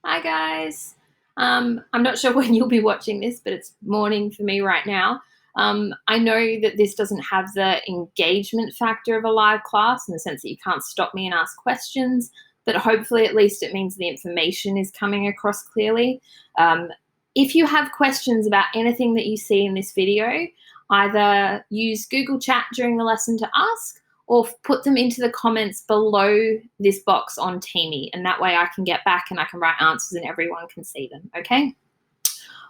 Hi guys. I'm not sure when you'll be watching this, but it's morning for me right now. I know that this doesn't have the engagement factor of a live class in the sense that you can't stop me and ask questions, but hopefully at least it means the information is coming across clearly. Um, if you have questions about anything that you see in this video, either use Google Chat during the lesson to ask, or put them into the comments below this box on Teamy, and that way I can get back and I can write answers and everyone can see them, okay?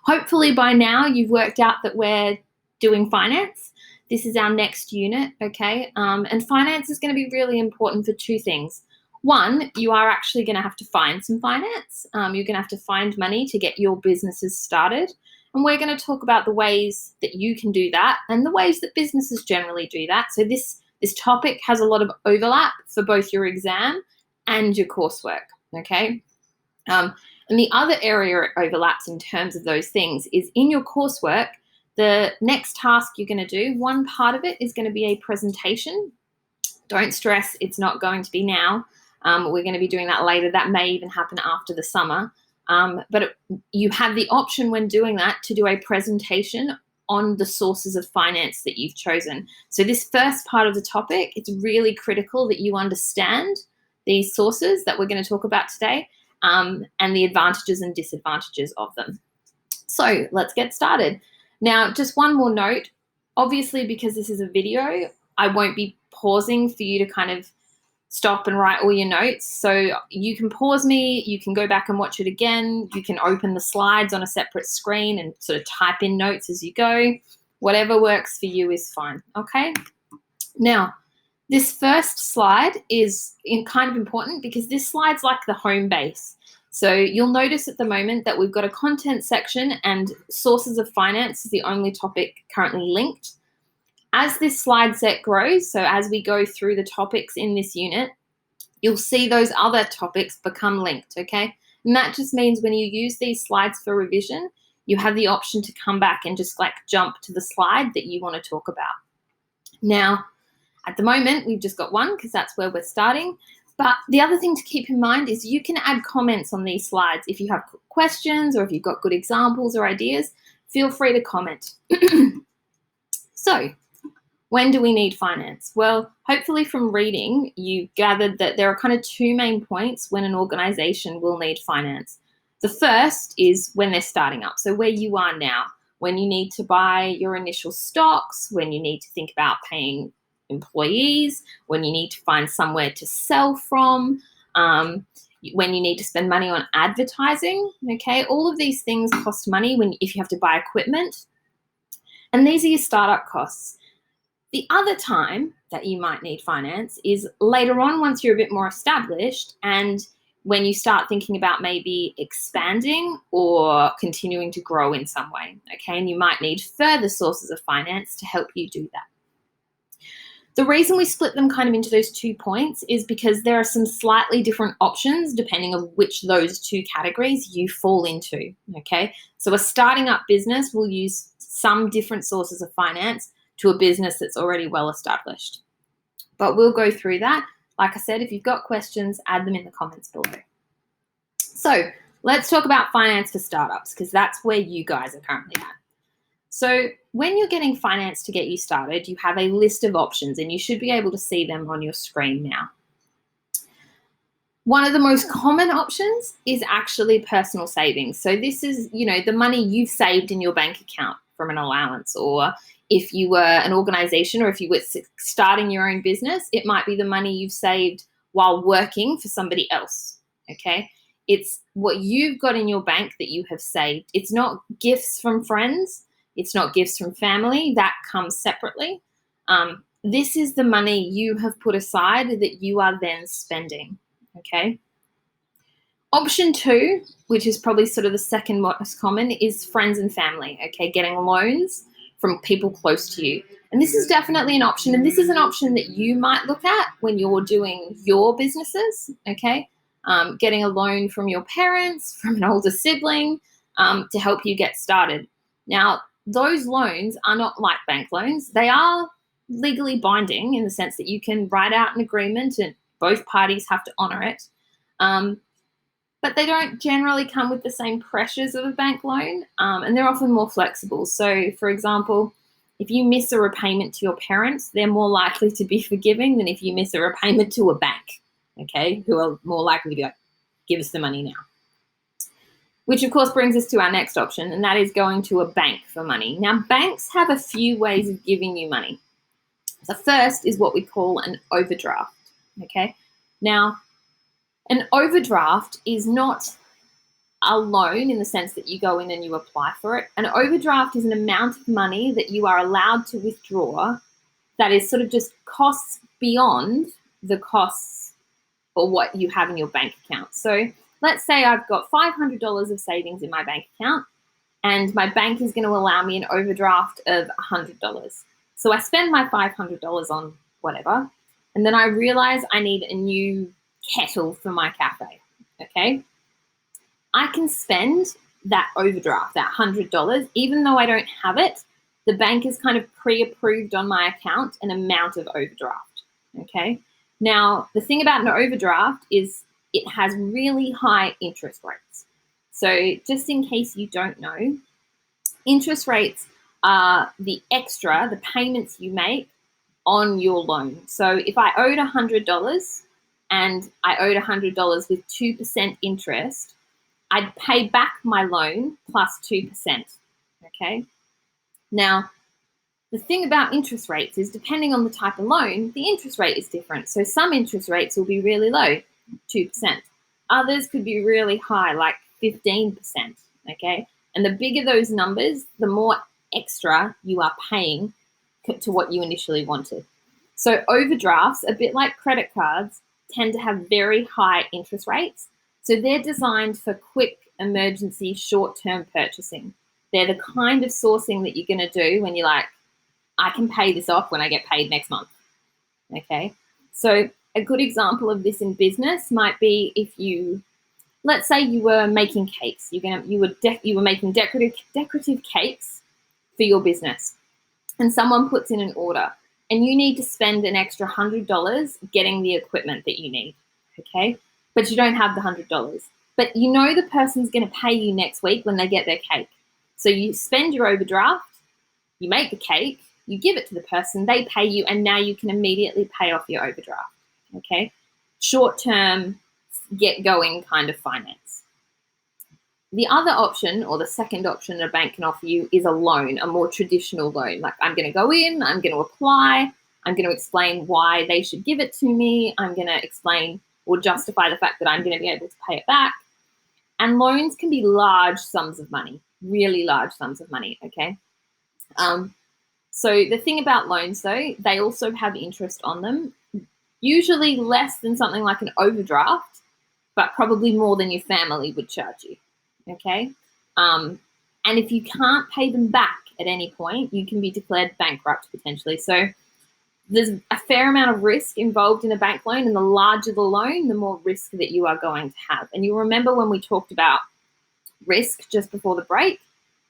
Hopefully by now you've worked out that we're doing finance. This is our next unit, okay? And finance is going to be really important for two things. One, you are actually going to have to find some finance. You're going to have to find money to get your businesses started. And we're going to talk about the ways that you can do that and the ways that businesses generally do that. So this topic has a lot of overlap for both your exam and your coursework, okay? And the other area it overlaps in terms of those things is in your coursework, the next task you're going to do, one part of it is going to be a presentation. Don't stress, it's not going to be now. We're going to be doing that later. That may even happen after the summer. You have the option when doing that to do a presentation on the sources of finance that you've chosen. So this first part of the topic, it's really critical that you understand these sources that we're going to talk about today, and the advantages and disadvantages of them. So let's get started. Now, just one more note, obviously because this is a video, I won't be pausing for you to kind of stop and write all your notes. So you can pause me, you can go back and watch it again, you can open the slides on a separate screen and sort of type in notes as you go. Whatever works for you is fine, okay? Now, this first slide is kind of important because this slide's like the home base. So you'll notice at the moment that we've got a content section and sources of finance is the only topic currently linked. As this slide set grows, so as we go through the topics in this unit, you'll see those other topics become linked, okay? And that just means when you use these slides for revision, you have the option to come back and just like jump to the slide that you want to talk about. Now, at the moment, we've just got one because that's where we're starting. But the other thing to keep in mind is you can add comments on these slides. If you have questions or if you've got good examples or ideas, feel free to comment. So, when do we need finance? Well, hopefully from reading, you gathered that there are kind of two main points when an organization will need finance. The first is when they're starting up, so where you are now, when you need to buy your initial stocks, when you need to think about paying employees, when you need to find somewhere to sell from, when you need to spend money on advertising, okay? All of these things cost money if you have to buy equipment, and these are your startup costs. The other time that you might need finance is later on once you're a bit more established and when you start thinking about maybe expanding or continuing to grow in some way, okay? And you might need further sources of finance to help you do that. The reason we split them kind of into those 2 points is because there are some slightly different options depending on which those two categories you fall into, okay? So a starting up business will use some different sources of finance to a business that's already well established. But we'll go through that. Like I said, if you've got questions, add them in the comments below. So let's talk about finance for startups because that's where you guys are currently at. So when you're getting finance to get you started, you have a list of options and you should be able to see them on your screen now. One of the most common options is actually personal savings. So this is, the money you've saved in your bank account from an allowance, or if you were an organization or if you were starting your own business, it might be the money you've saved while working for somebody else, okay? It's what you've got in your bank that you have saved. It's not gifts from friends. It's not gifts from family. That comes separately. This is the money you have put aside that you are then spending, okay? Option 2, which is probably sort of the second most common, is friends and family, okay? Getting loans from people close to you. And this is definitely an option, and this is an option that you might look at when you're doing your businesses, okay? Getting a loan from your parents, from an older sibling, to help you get started. Now, those loans are not like bank loans. They are legally binding in the sense that you can write out an agreement and both parties have to honor it. but they don't generally come with the same pressures of a bank loan, and they're often more flexible. So, for example, if you miss a repayment to your parents, they're more likely to be forgiving than if you miss a repayment to a bank, okay, who are more likely to be like, give us the money now. Which, of course, brings us to our next option, and that is going to a bank for money. Now, banks have a few ways of giving you money. The first is what we call an overdraft, okay? Now, an overdraft is not a loan in the sense that you go in and you apply for it. An overdraft is an amount of money that you are allowed to withdraw that is sort of just costs beyond the costs or what you have in your bank account. So let's say I've got $500 of savings in my bank account and my bank is going to allow me an overdraft of $100. So I spend my $500 on whatever, and then I realize I need a new kettle for my cafe, okay? I can spend that overdraft, that $100, even though I don't have it. The bank has kind of pre-approved on my account an amount of overdraft, okay? Now, the thing about an overdraft is it has really high interest rates. So just in case you don't know, interest rates are the extra, the payments you make on your loan. So if I owed $100 and I owed $100 with 2% interest, I'd pay back my loan plus 2%, okay? Now, the thing about interest rates is depending on the type of loan, the interest rate is different. So some interest rates will be really low, 2%. Others could be really high, like 15%, okay? And the bigger those numbers, the more extra you are paying to what you initially wanted. So overdrafts, a bit like credit cards, tend to have very high interest rates. So they're designed for quick, emergency, short-term purchasing. They're the kind of sourcing that you're going to do when you're like, I can pay this off when I get paid next month, okay? So a good example of this in business might be if you, let's say you were making cakes. You were making decorative cakes for your business, and someone puts in an order, and you need to spend an extra $100 getting the equipment that you need, okay? But you don't have the $100. But you know the person's going to pay you next week when they get their cake. So you spend your overdraft, you make the cake, you give it to the person, they pay you, and now you can immediately pay off your overdraft, okay? Short-term, get-going kind of finance. The other option, or the second option that a bank can offer you, is a loan, a more traditional loan. Like, I'm going to go in, I'm going to apply, I'm going to explain why they should give it to me, I'm going to explain or justify the fact that I'm going to be able to pay it back. And loans can be large sums of money, really large sums of money, okay? So the thing about loans, though, they also have interest on them, usually less than something like an overdraft, but probably more than your family would charge you, okay? And if you can't pay them back at any point, you can be declared bankrupt potentially. So there's a fair amount of risk involved in a bank loan, and the larger the loan, the more risk that you are going to have. And you'll remember when we talked about risk just before the break,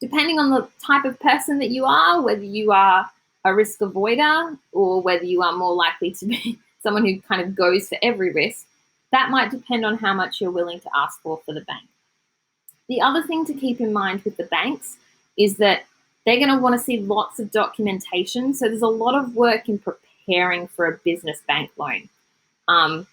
depending on the type of person that you are, whether you are a risk avoider or whether you are more likely to be someone who kind of goes for every risk, that might depend on how much you're willing to ask for the bank. The other thing to keep in mind with the banks is that they're going to want to see lots of documentation. So there's a lot of work in preparing for a business bank loan. And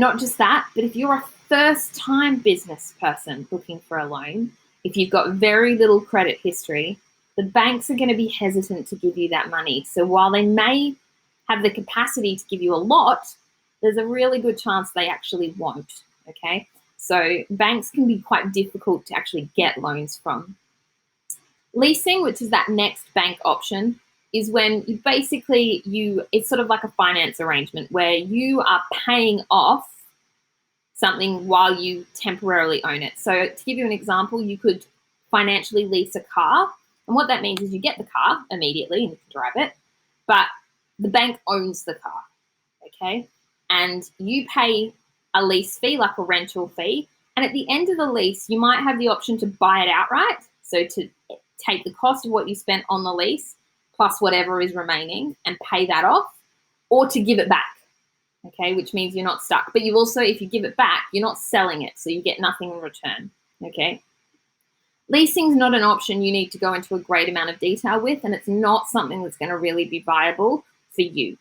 not just that, but if you're a first-time business person looking for a loan, if you've got very little credit history, the banks are going to be hesitant to give you that money. So while they may have the capacity to give you a lot, there's a really good chance they actually won't, okay? So banks can be quite difficult to actually get loans from. Leasing, which is that next bank option, is when it's sort of like a finance arrangement where you are paying off something while you temporarily own it. So to give you an example, you could financially lease a car. And what that means is you get the car immediately and you can drive it, but the bank owns the car, okay? And you pay a lease fee, like a rental fee. And at the end of the lease, you might have the option to buy it outright. So to take the cost of what you spent on the lease plus whatever is remaining and pay that off, or to give it back, okay, which means you're not stuck. But you also, if you give it back, you're not selling it, so you get nothing in return, okay? Leasing is not an option you need to go into a great amount of detail with, and it's not something that's going to really be viable for you.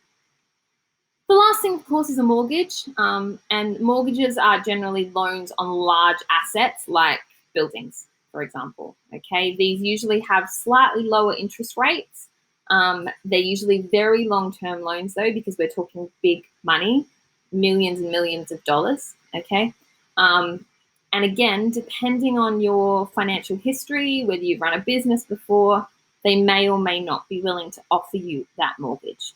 The last thing, of course, is a mortgage, and mortgages are generally loans on large assets like buildings, for example. Okay, these usually have slightly lower interest rates. They're usually very long-term loans, though, because we're talking big money, millions and millions of dollars. Okay, and again, depending on your financial history, whether you've run a business before, they may or may not be willing to offer you that mortgage.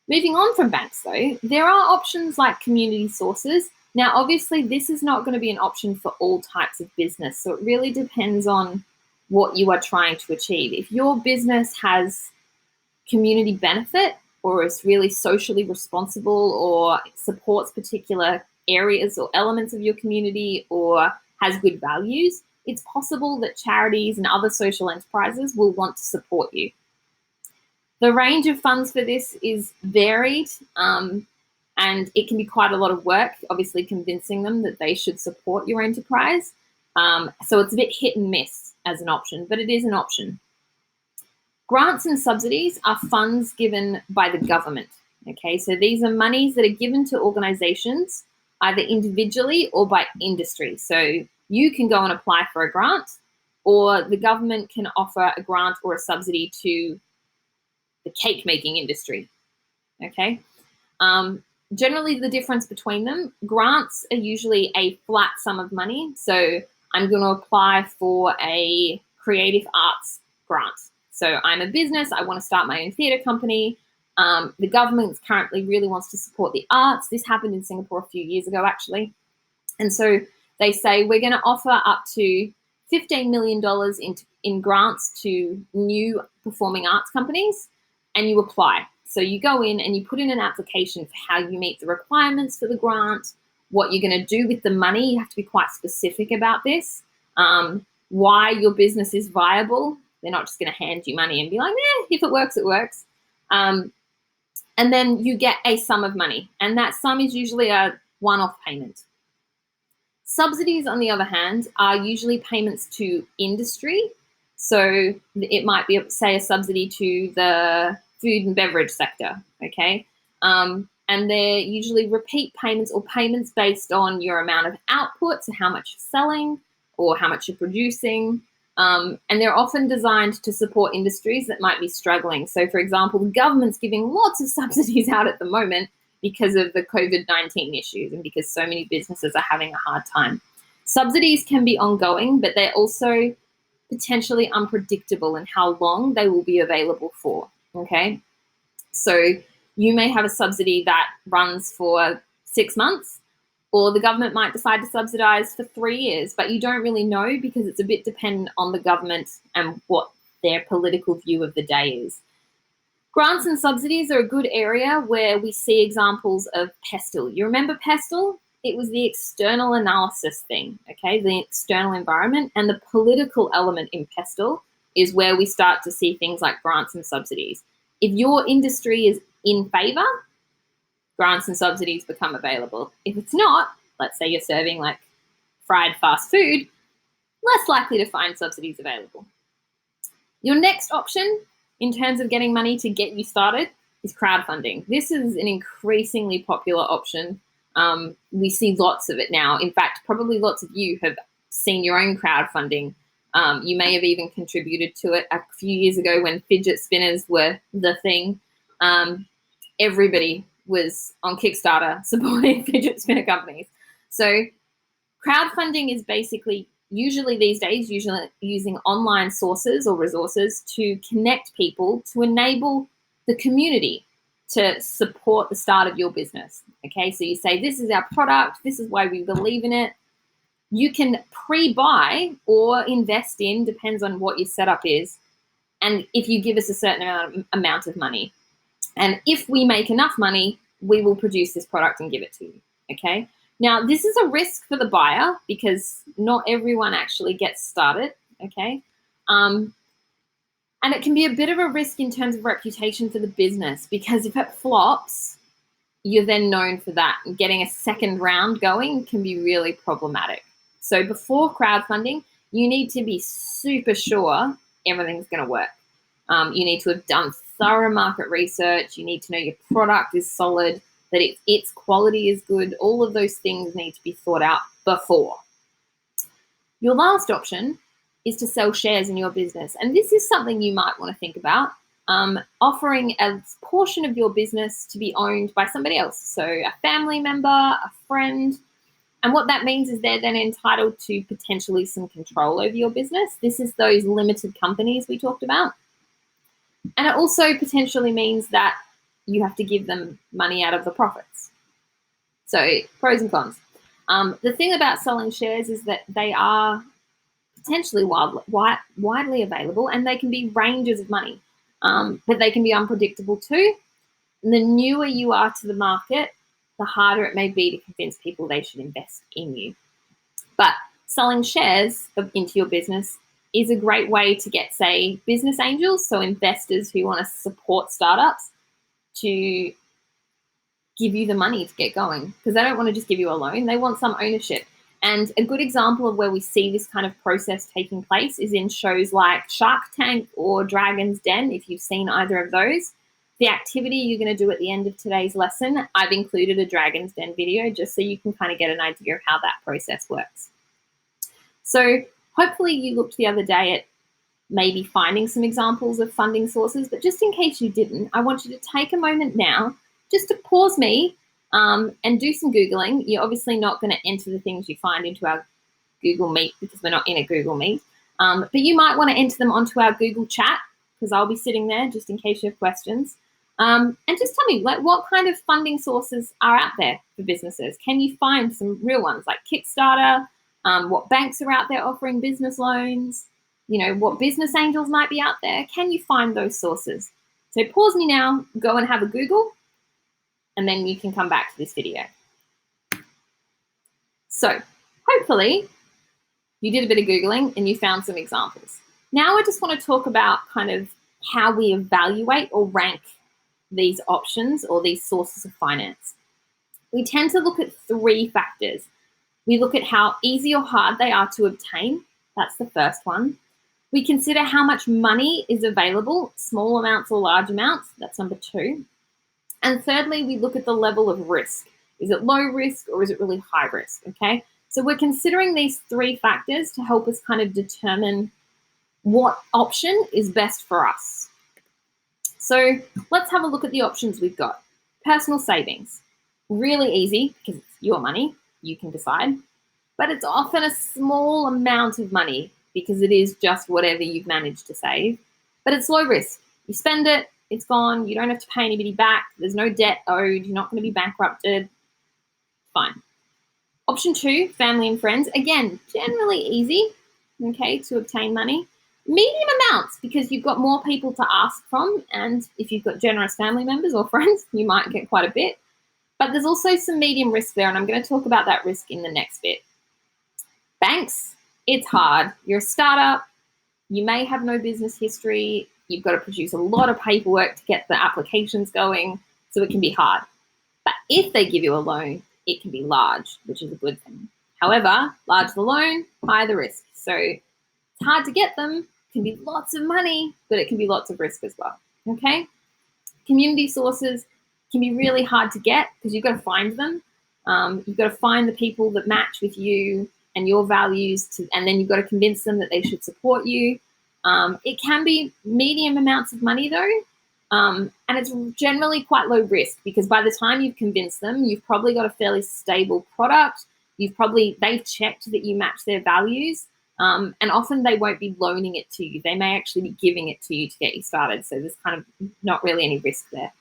Moving on from banks, though, there are options like community sources. Now, obviously, this is not going to be an option for all types of business, so it really depends on what you are trying to achieve. If your business has community benefit or is really socially responsible or supports particular areas or elements of your community or has good values, it's possible that charities and other social enterprises will want to support you. The range of funds for this is varied, and it can be quite a lot of work, obviously convincing them that they should support your enterprise. So it's a bit hit and miss as an option, but it is an option. Grants and subsidies are funds given by the government. Okay, so these are monies that are given to organizations either individually or by industry. So you can go and apply for a grant, or the government can offer a grant or a subsidy to the cake making industry. Okay. Generally, the difference between them, grants are usually a flat sum of money. So I'm going to apply for a creative arts grant. So I'm a business, I want to start my own theatre company. The government currently really wants to support the arts. This happened in Singapore a few years ago, actually. And so they say, we're going to offer up to $15 million in grants to new performing arts companies, and you apply. So you go in and you put in an application for how you meet the requirements for the grant, what you're going to do with the money. You have to be quite specific about this, why your business is viable. They're not just going to hand you money and be like, if it works, it works. And then you get a sum of money, and that sum is usually a one-off payment. Subsidies, on the other hand, are usually payments to industry. So it might be, say, a subsidy to the food and beverage sector, okay? And they're usually repeat payments or payments based on your amount of output, so how much you're selling or how much you're producing. And they're often designed to support industries that might be struggling. So, for example, the government's giving lots of subsidies out at the moment because of the COVID-19 issues and because so many businesses are having a hard time. Subsidies can be ongoing, but they're also potentially unpredictable in how long they will be available for, okay? So you may have a subsidy that runs for 6 months, or the government might decide to subsidize for 3 years, but you don't really know because it's a bit dependent on the government and what their political view of the day is. Grants and subsidies are a good area where we see examples of PESTEL. You remember PESTEL? It was the external analysis thing, okay, the external environment, and the political element in PESTEL is where we start to see things like grants and subsidies. If your industry is in favor, grants and subsidies become available. If it's not, let's say you're serving like fried fast food, less likely to find subsidies available. Your next option in terms of getting money to get you started is crowdfunding. This is an increasingly popular option. We see lots of it now. In fact, probably lots of you have seen your own crowdfunding. You may have even contributed to it a few years ago when fidget spinners were the thing. Everybody was on Kickstarter supporting fidget spinner companies. So crowdfunding is basically, usually these days, using online sources or resources to connect people to enable the community to support the start of your business. Okay, so you say, this is our product, this is why we believe in it. You can pre-buy or invest in, depends on what your setup is, and if you give us a certain amount of money. And if we make enough money, we will produce this product and give it to you, okay? Now, this is a risk for the buyer because not everyone actually gets started, okay? And it can be a bit of a risk in terms of reputation for the business because if it flops, you're then known for that. And getting a second round going can be really problematic. So before crowdfunding, you need to be super sure everything's going to work. You need to have done thorough market research. You need to know your product is solid, that its quality is good. All of those things need to be thought out before. Your last option is to sell shares in your business. And this is something you might want to think about. Offering a portion of your business to be owned by somebody else. So a family member, a friend. And what that means is they're then entitled to potentially some control over your business. This is those limited companies we talked about. And it also potentially means that you have to give them money out of the profits. So pros and cons. The thing about selling shares is that they are potentially widely available, and they can be ranges of money, but they can be unpredictable too. And the newer you are to the market, the harder it may be to convince people they should invest in you. But selling shares into your business is a great way to get, say, business angels, so investors who want to support startups, to give you the money to get going, because they don't want to just give you a loan. They want some ownership. And a good example of where we see this kind of process taking place is in shows like Shark Tank or Dragon's Den, if you've seen either of those. The activity you're going to do at the end of today's lesson, I've included a Dragon's Den video just so you can kind of get an idea of how that process works. So hopefully you looked the other day at maybe finding some examples of funding sources, but just in case you didn't, I want you to take a moment now just to pause me and do some Googling. You're obviously not going to enter the things you find into our Google Meet because we're not in a Google Meet, but you might want to enter them onto our Google chat, because I'll be sitting there just in case you have questions. And just tell me, like, what kind of funding sources are out there for businesses? Can you find some real ones like Kickstarter? What banks are out there offering business loans? You know, what business angels might be out there? Can you find those sources? So pause me now, go and have a Google, and then you can come back to this video. So hopefully you did a bit of Googling and you found some examples. Now I just want to talk about kind of how we evaluate or rank these options or these sources of finance. We tend to look at three factors. We look at how easy or hard they are to obtain. That's the first one. We consider how much money is available, small amounts or large amounts. That's number two. And thirdly, we look at the level of risk. Is it low risk or is it really high risk? Okay. So we're considering these three factors to help us kind of determine what option is best for us. So let's have a look at the options we've got. Personal savings. Really easy because it's your money. You can decide. But it's often a small amount of money because it is just whatever you've managed to save. But it's low risk. You spend it, it's gone. You don't have to pay anybody back. There's no debt owed. You're not going to be bankrupted. Fine. Option two, family and friends. Again, generally easy, okay, to obtain money. Medium amounts because you've got more people to ask from, and if you've got generous family members or friends, you might get quite a bit. But there's also some medium risk there, and I'm going to talk about that risk in the next bit. Banks, it's hard. You're a startup. You may have no business history. You've got to produce a lot of paperwork to get the applications going, so it can be hard. But if they give you a loan, it can be large, which is a good thing. However, large the loan, high the risk. So it's hard to get them. It can be lots of money, but it can be lots of risk as well. Okay? Community sources can be really hard to get because you've got to find them. You've got to find the people that match with you and your values, and then you've got to convince them that they should support you. It can be medium amounts of money though, and it's generally quite low risk because by the time you've convinced them, you've probably got a fairly stable product. They've checked that you match their values, and often they won't be loaning it to you. They may actually be giving it to you to get you started. So there's kind of not really any risk there.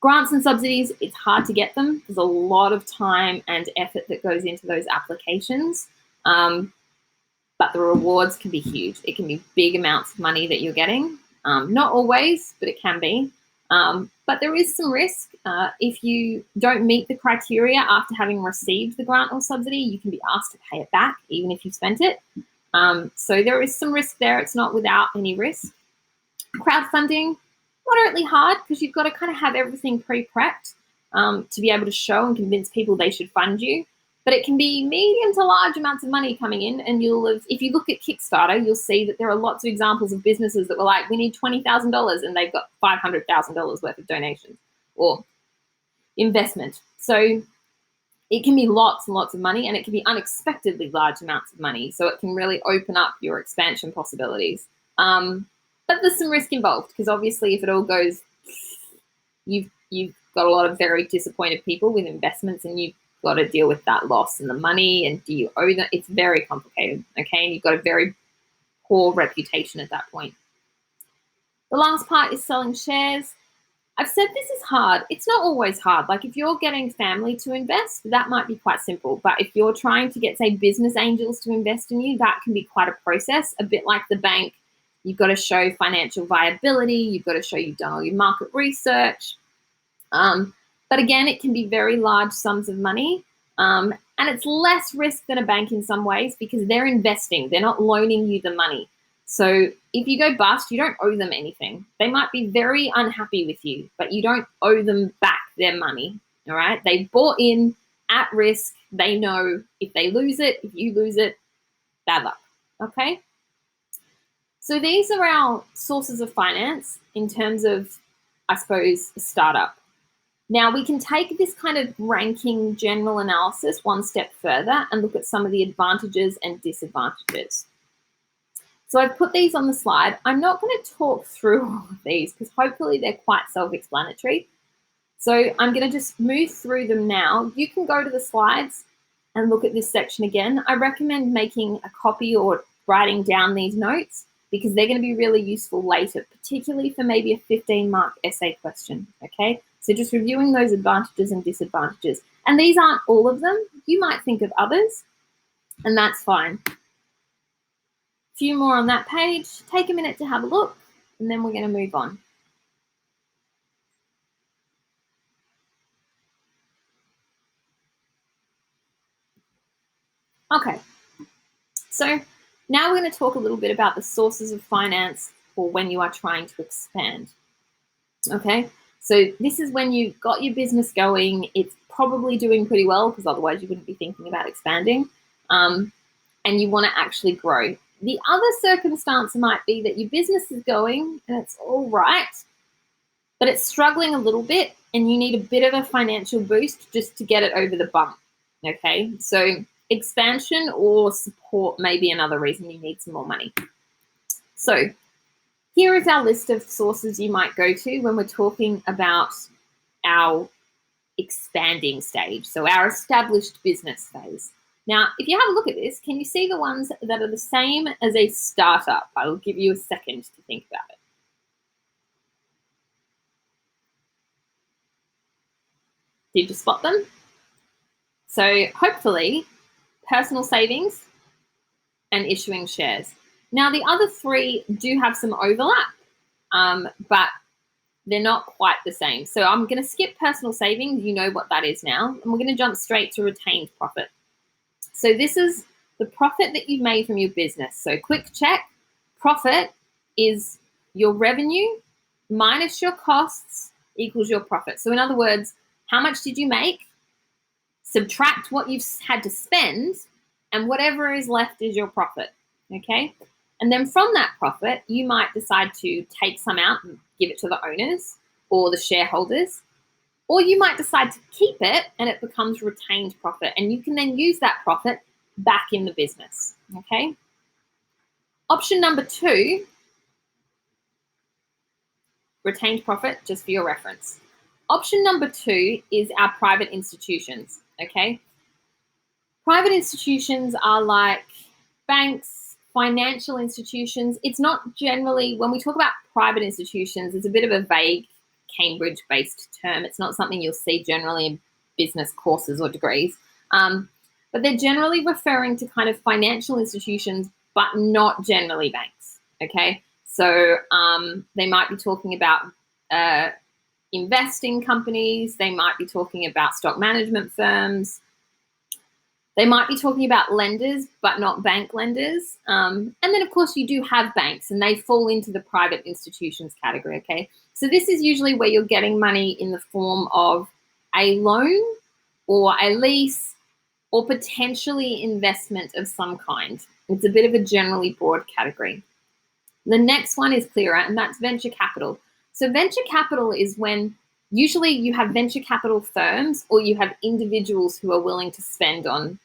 Grants and subsidies, it's hard to get them. There's a lot of time and effort that goes into those applications. But the rewards can be huge. It can be big amounts of money that you're getting. Not always, but it can be. But there is some risk. If you don't meet the criteria after having received the grant or subsidy, you can be asked to pay it back, even if you've spent it. So there is some risk there. It's not without any risk. Crowdfunding, moderately hard because you've got to kind of have everything pre-prepped. to be able to show and convince people they should fund you. But it can be medium to large amounts of money coming in, and if you look at Kickstarter, you'll see that there are lots of examples of businesses that were like, we need $20,000, and they've got $500,000 worth of donations or investment. So it can be lots and lots of money, and it can be unexpectedly large amounts of money. So it can really open up your expansion possibilities. But there's some risk involved, because obviously if it all goes, you've got a lot of very disappointed people with investments, and you've got to deal with that loss and the money, and do you owe them? It's very complicated, okay? And you've got a very poor reputation at that point. The last part is selling shares. I've said this is hard. It's not always hard. Like if you're getting family to invest, that might be quite simple. But if you're trying to get, say, business angels to invest in you, that can be quite a process. A bit like the bank, you've got to show financial viability. You've got to show you've done all your market research. But again, it can be very large sums of money. And it's less risk than a bank in some ways, because they're investing. They're not loaning you the money. So if you go bust, you don't owe them anything. They might be very unhappy with you, but you don't owe them back their money, all right? They bought in at risk. They know if they lose it, if you lose it, bad luck, okay? So these are our sources of finance in terms of, I suppose, a startup. Now, we can take this kind of ranking general analysis one step further and look at some of the advantages and disadvantages. So I've put these on the slide. I'm not going to talk through all of these because hopefully they're quite self-explanatory. So I'm going to just move through them now. You can go to the slides and look at this section again. I recommend making a copy or writing down these notes, because they're going to be really useful later, particularly for maybe a 15-mark essay question, okay? So just reviewing those advantages and disadvantages. And these aren't all of them. You might think of others, and that's fine. A few more on that page. Take a minute to have a look, and then we're going to move on. Okay, so now we're going to talk a little bit about the sources of finance for when you are trying to expand. Okay, so this is when you've got your business going. It's probably doing pretty well, because otherwise you wouldn't be thinking about expanding, and you want to actually grow. The other circumstance might be that your business is going and it's all right, but it's struggling a little bit and you need a bit of a financial boost just to get it over the bump, okay? So expansion or support may be another reason you need some more money. So here is our list of sources you might go to when we're talking about our expanding stage, so our established business phase. Now, if you have a look at this, can you see the ones that are the same as a startup? I will give you a second to think about it. Did you spot them? So hopefully, personal savings and issuing shares. Now, the other three do have some overlap, but they're not quite the same. So I'm going to skip personal savings. You know what that is now. And we're going to jump straight to retained profit. So this is the profit that you've made from your business. So quick check, profit is your revenue minus your costs equals your profit. So in other words, how much did you make? Subtract what you've had to spend, and whatever is left is your profit, okay? And then from that profit, you might decide to take some out and give it to the owners or the shareholders, or you might decide to keep it and it becomes retained profit, and you can then use that profit back in the business, okay? Option number 2, retained profit, just for your reference. Option number 2 is our private institutions, okay? Private institutions are like banks, financial institutions. It's not generally, when we talk about private institutions, it's a bit of a vague Cambridge-based term. It's not something you'll see generally in business courses or degrees. But they're generally referring to kind of financial institutions, but not generally banks, okay? So they might be talking about investing companies. They might be talking about stock management firms. They might be talking about lenders, but not bank lenders. And then, of course, you do have banks, and they fall into the private institutions category, okay? So this is usually where you're getting money in the form of a loan or a lease or potentially investment of some kind. It's a bit of a generally broad category. The next one is clearer, and that's venture capital. So venture capital is when usually you have venture capital firms or you have individuals who are willing to spend on,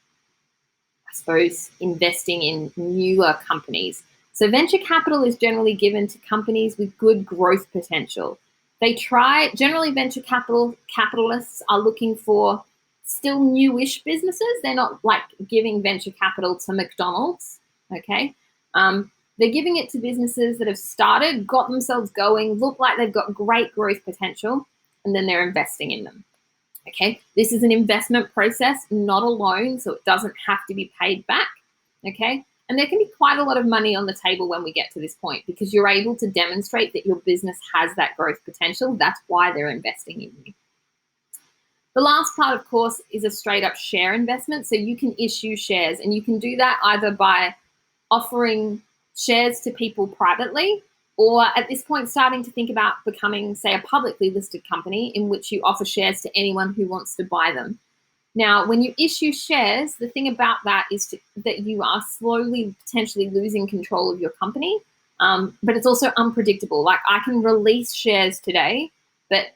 I suppose, investing in newer companies. So venture capital is generally given to companies with good growth potential. Generally venture capitalists are looking for still newish businesses. They're not like giving venture capital to McDonald's, okay? They're giving it to businesses that have started, got themselves going, look like they've got great growth potential, and then they're investing in them. Okay, this is an investment process, not a loan, so it doesn't have to be paid back. Okay, and there can be quite a lot of money on the table when we get to this point because you're able to demonstrate that your business has that growth potential. That's why they're investing in you. The last part, of course, is a straight up share investment. So you can issue shares, and you can do that either by offering shares to people privately, or at this point starting to think about becoming, say, a publicly listed company in which you offer shares to anyone who wants to buy them. Now, when you issue shares, the thing about that is that you are slowly potentially losing control of your company, but it's also unpredictable. Like, I can release shares today, but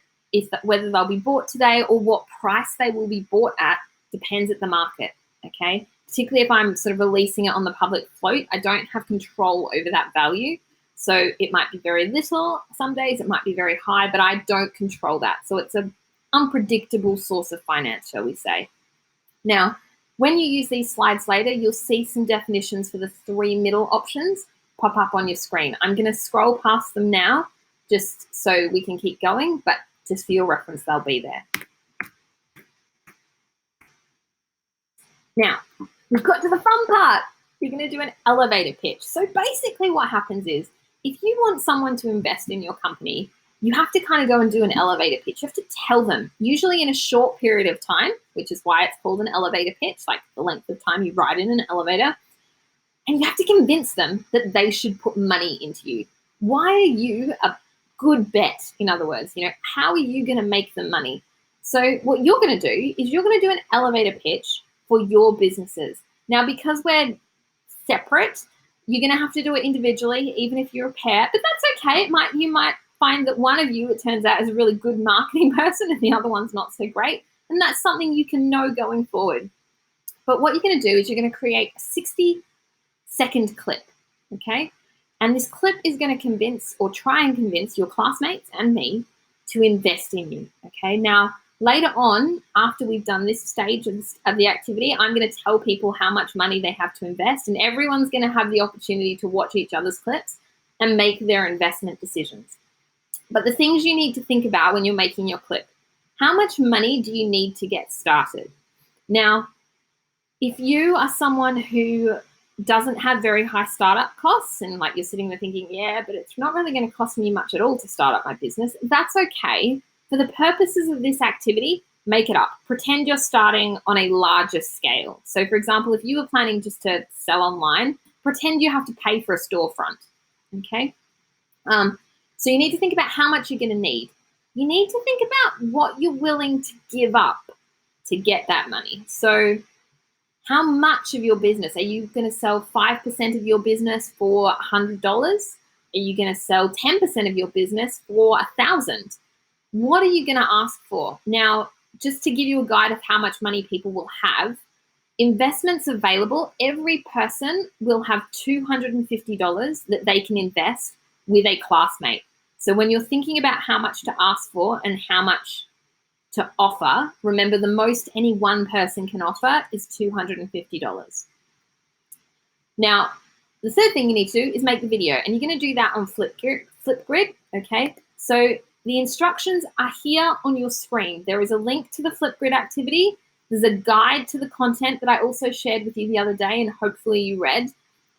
whether they'll be bought today or what price they will be bought at depends at the market, okay? Particularly if I'm sort of releasing it on the public float, I don't have control over that value. So it might be very little some days, it might be very high, but I don't control that. So it's an unpredictable source of finance, shall we say. Now, when you use these slides later, you'll see some definitions for the three middle options pop up on your screen. I'm going to scroll past them now just so we can keep going, but just for your reference, they'll be there. Now, we've got to the fun part. You're going to do an elevator pitch. So basically what happens is if you want someone to invest in your company, you have to kind of go and do an elevator pitch. You have to tell them, usually in a short period of time, which is why it's called an elevator pitch, like the length of time you ride in an elevator. And you have to convince them that they should put money into you. Why are you a good bet? In other words, how are you going to make them money? So what you're going to do is you're going to do an elevator pitch for your businesses. Now, because we're separate, you're going to have to do it individually, even if you're a pair, but that's okay. You might find that one of you, it turns out, is a really good marketing person and the other one's not so great. And that's something you can know going forward. But what you're going to do is you're going to create a 60-second clip, okay? And this clip is going to try and convince your classmates and me to invest in you, okay? Now, later on, after we've done this stage of the activity, I'm going to tell people how much money they have to invest, and everyone's going to have the opportunity to watch each other's clips and make their investment decisions. But the things you need to think about when you're making your clip: how much money do you need to get started? Now, if you are someone who doesn't have very high startup costs and like you're sitting there thinking, yeah, but it's not really going to cost me much at all to start up my business, that's okay. For the purposes of this activity, make it up. Pretend you're starting on a larger scale. So for example, if you were planning just to sell online, pretend you have to pay for a storefront, okay? So you need to think about how much you're going to need. You need to think about what you're willing to give up to get that money. So how much of your business? Are you going to sell 5% of your business for $100? Are you going to sell 10% of your business for $1,000? What are you going to ask for? Now, just to give you a guide of how much money people will have, investments available, every person will have $250 that they can invest with a classmate. So when you're thinking about how much to ask for and how much to offer, remember the most any one person can offer is $250. Now, the third thing you need to do is make the video, and you're going to do that on Flipgrid, okay? So the instructions are here on your screen. There is a link to the Flipgrid activity. There's a guide to the content that I also shared with you the other day and hopefully you read.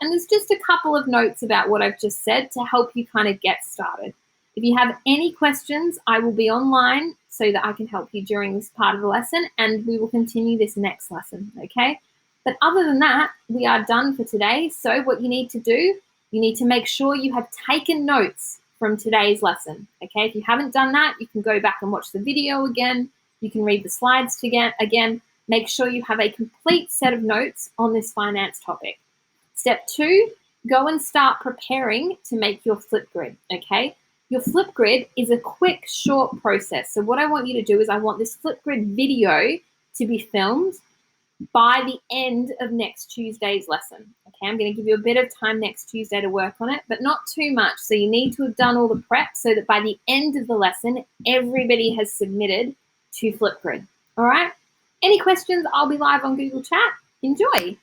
And there's just a couple of notes about what I've just said to help you kind of get started. If you have any questions, I will be online so that I can help you during this part of the lesson, and we will continue this next lesson, okay? But other than that, we are done for today. So what you need to do, you need to make sure you have taken notes from today's lesson, okay? If you haven't done that, you can go back and watch the video again. You can read the slides again. Make sure you have a complete set of notes on this finance topic. Step 2, go and start preparing to make your Flipgrid, okay? Your Flipgrid is a quick, short process. So what I want you to do is I want this Flipgrid video to be filmed by the end of next Tuesday's lesson. Okay, I'm going to give you a bit of time next Tuesday to work on it, but not too much. So you need to have done all the prep so that by the end of the lesson, everybody has submitted to Flipgrid. All right? Any questions? I'll be live on Google Chat. Enjoy.